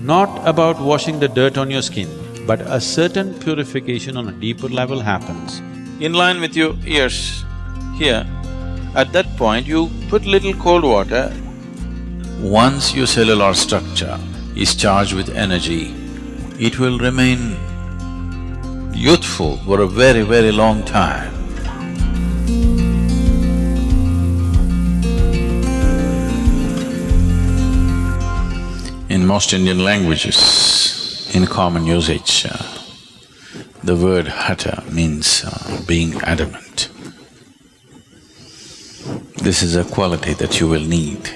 Not about washing the dirt on your skin, but a certain purification on a deeper level happens. In line with your ears, here, at that point you put little cold water. Once your cellular structure is charged with energy, it will remain youthful for a very, very long time. In most Indian languages, in common usage, the word hatha means being adamant. This is a quality that you will need.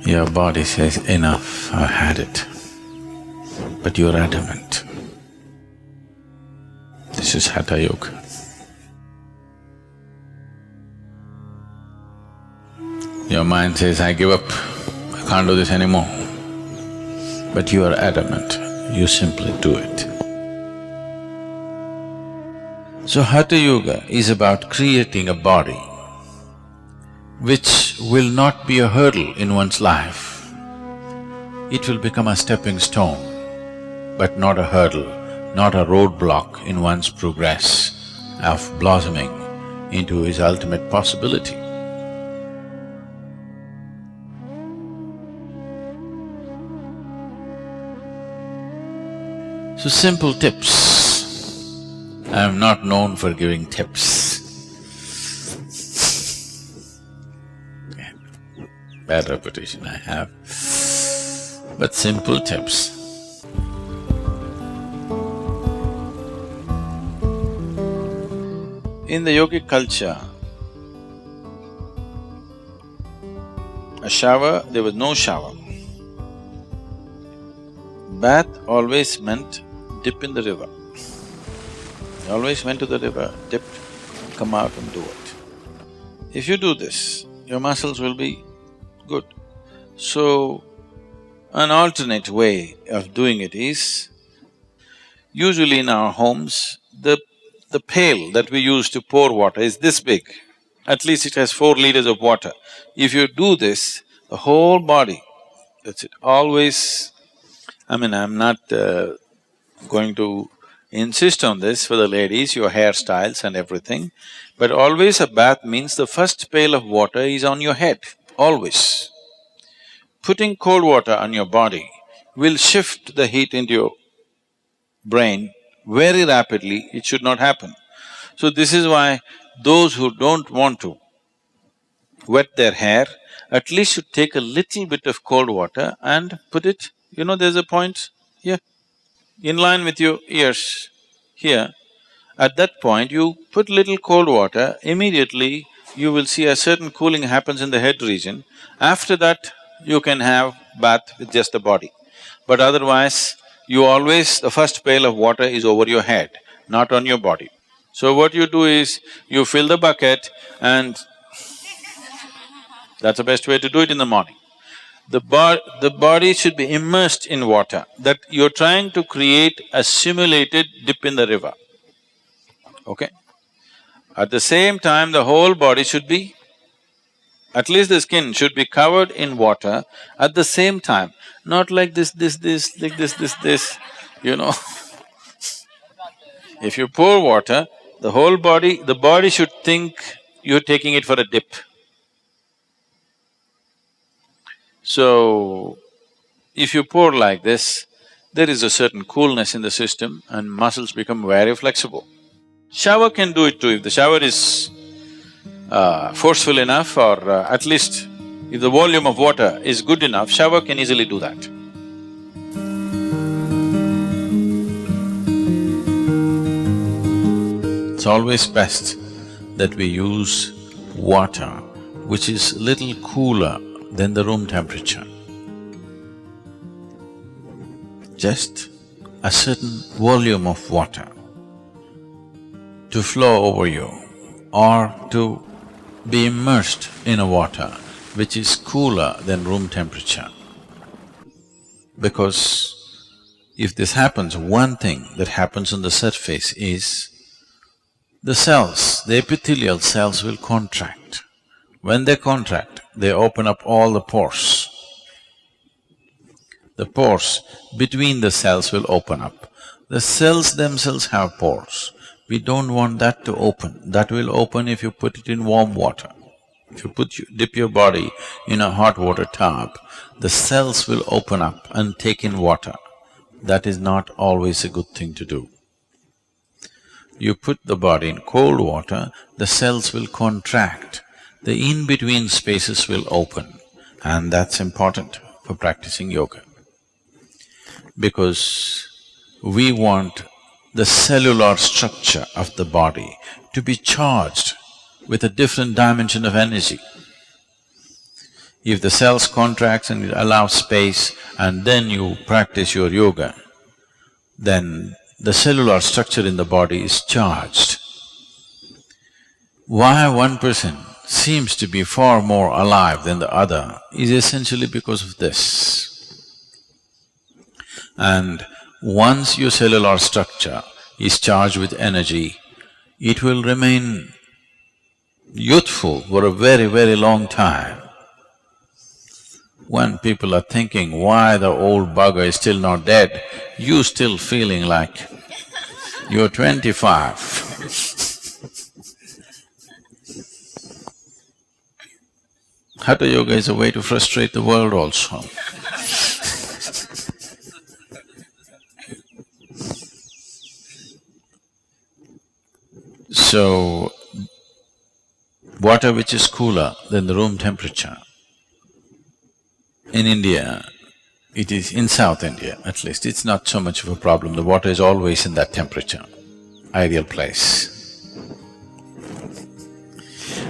Your body says, enough, I had it, but you're adamant. This is Hatha Yoga. Your mind says, I give up, I can't do this anymore. But you are adamant, you simply do it. So Hatha Yoga is about creating a body which will not be a hurdle in one's life. It will become a stepping stone, but not a hurdle, not a roadblock in one's progress of blossoming into his ultimate possibility. So simple tips. I am not known for giving tips. Bad reputation I have, but simple tips. In the yogic culture, a shower, there was no shower. Bath always meant dip in the river. They always went to the river, dipped, come out and do it. If you do this, your muscles will be good. So, an alternate way of doing it is, usually in our homes, the pail that we use to pour water is this big. At least it has 4 liters of water. If you do this, the whole body, that's it, always… I'm not going to insist on this for the ladies, your hairstyles and everything, but always a bath means the first pail of water is on your head, always. Putting cold water on your body will shift the heat into your brain very rapidly, it should not happen. So this is why those who don't want to wet their hair, at least should take a little bit of cold water and put it… there's a point here, in line with your ears, here. At that point, you put little cold water, immediately you will see a certain cooling happens in the head region. After that, you can have bath with just the body. But otherwise, you always… the first pail of water is over your head, not on your body. So what you do is, you fill the bucket and that's the best way to do it in the morning. The body should be immersed in water, that you're trying to create a simulated dip in the river, okay? At the same time, the whole body should be… at least the skin should be covered in water at the same time, not like this, like this, If you pour water, the whole body… the body should think you're taking it for a dip. So, if you pour like this, there is a certain coolness in the system and muscles become very flexible. Shower can do it too, if the shower is forceful enough, or at least if the volume of water is good enough, shower can easily do that. It's always best that we use water which is little cooler than the room temperature. Just a certain volume of water to flow over you, or to be immersed in a water which is cooler than room temperature. Because if this happens, one thing that happens on the surface is the cells, the epithelial cells will contract. When they contract, they open up all the pores. the pores between the cells will open up. The cells themselves have pores. We don't want that to open. That will open if you put it in warm water. If you dip your body in a hot water tub, the cells will open up and take in water. That is not always a good thing to do. You put the body in cold water, the cells will contract, the in-between spaces will open, and that's important for practicing yoga. Because we want the cellular structure of the body to be charged with a different dimension of energy. If the cells contracts and it allows space and then you practice your yoga, then the cellular structure in the body is charged. Why one person seems to be far more alive than the other is essentially because of this. And once your cellular structure is charged with energy, it will remain youthful for a very, very long time. When people are thinking, why the old bugger is still not dead, you still feeling like you're 25. Hatha yoga is a way to frustrate the world also. So, water which is cooler than the room temperature, in India, it is in South India at least, it's not so much of a problem. The water is always in that temperature, ideal place.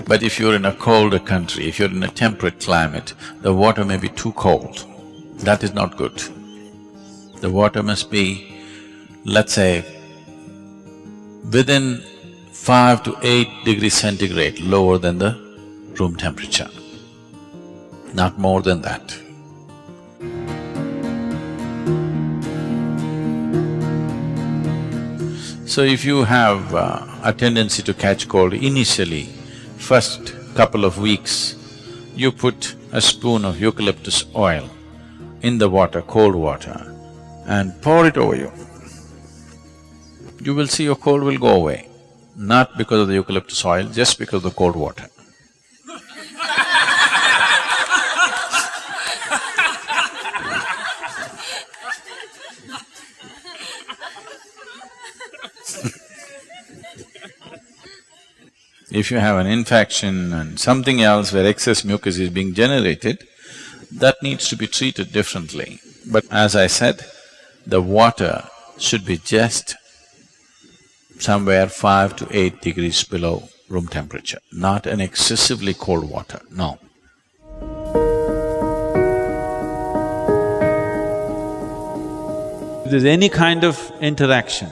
But if you're in a colder country, if you're in a temperate climate, the water may be too cold. That is not good. The water must be, let's say, within 5 to 8 degrees centigrade lower than the room temperature, not more than that. So if you have a tendency to catch cold initially, first couple of weeks, you put a spoon of eucalyptus oil in the water, cold water, and pour it over you. You will see your cold will go away, not because of the eucalyptus oil, just because of the cold water. If you have an infection and something else where excess mucus is being generated, that needs to be treated differently. But as I said, the water should be just somewhere 5 to 8 degrees below room temperature, not an excessively cold water, no. If there's any kind of interaction,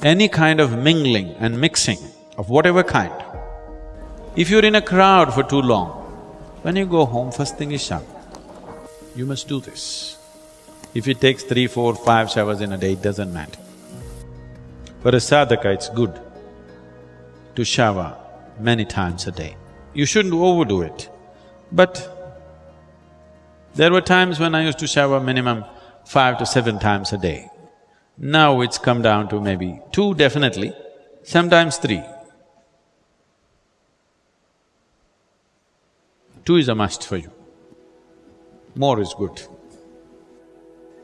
any kind of mingling and mixing of whatever kind, if you're in a crowd for too long, when you go home, first thing is shower. You must do this. If it takes 3, 4, 5 showers in a day, it doesn't matter. For a sadhaka, it's good to shower many times a day. You shouldn't overdo it. But there were times when I used to shower minimum 5 to 7 times a day. Now it's come down to maybe 2 definitely, sometimes 3. 2 is a must for you. More is good.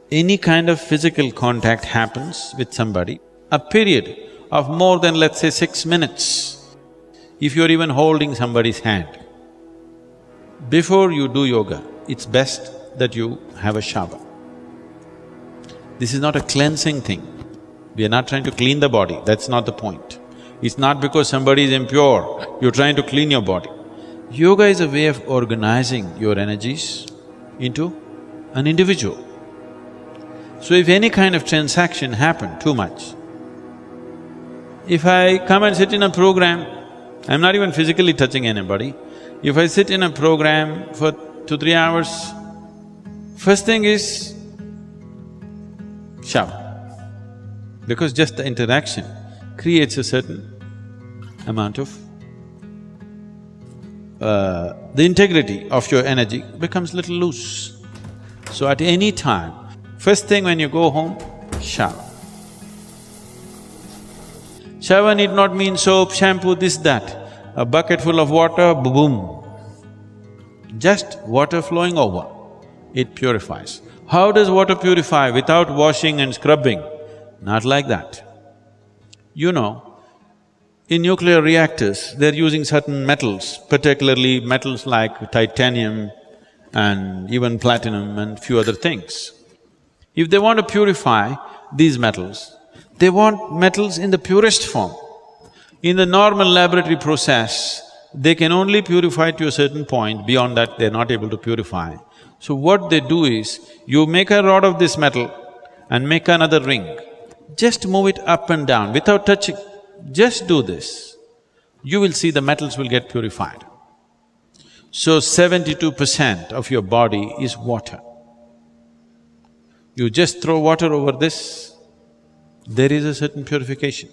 Any kind of physical contact happens with somebody, a period of more than, let's say, 6 minutes, if you're even holding somebody's hand, before you do yoga, it's best that you have a shower. This is not a cleansing thing. We are not trying to clean the body, that's not the point. It's not because somebody is impure, you're trying to clean your body. Yoga is a way of organizing your energies into an individual. So if any kind of transaction happened too much, if I come and sit in a program, I'm not even physically touching anybody, if I sit in a program for 2-3 hours, first thing is shower. Because just the interaction creates a certain amount of… the integrity of your energy becomes little loose. So at any time, First thing when you go home, shower. Shower need not mean soap, shampoo, this, that. A bucket full of water, boom. Just water flowing over, it purifies. How does water purify without washing and scrubbing? Not like that. You know, in nuclear reactors, they're using certain metals, particularly metals like titanium and even platinum and few other things. If they want to purify these metals, they want metals in the purest form. In the normal laboratory process, they can only purify to a certain point, beyond that they're not able to purify. So what they do is, you make a rod of this metal and make another ring. Just move it up and down without touching. Just do this. You will see the metals will get purified. So 72% of your body is water. You just throw water over this, there is a certain purification.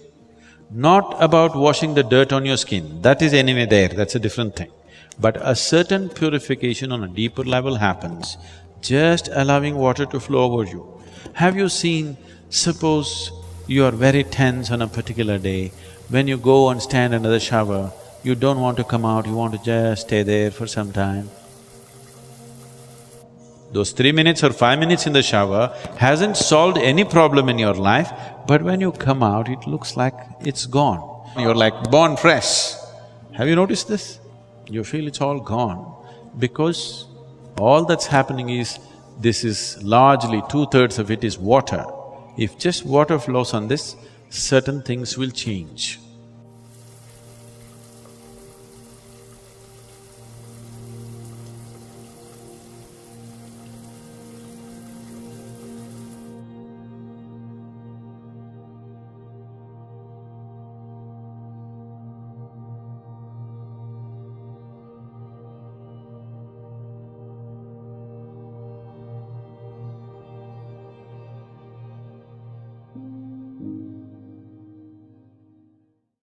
Not about washing the dirt on your skin, that is anyway there, that's a different thing. But a certain purification on a deeper level happens, just allowing water to flow over you. Have you seen, suppose you are very tense on a particular day, when you go and stand under the shower, you don't want to come out, you want to just stay there for some time. Those 3 minutes or 5 minutes in the shower hasn't solved any problem in your life, but when you come out, it looks like it's gone. You're like born fresh. Have you noticed this? You feel it's all gone because all that's happening is, this is largely 2/3 of it is water. If just water flows on this, certain things will change.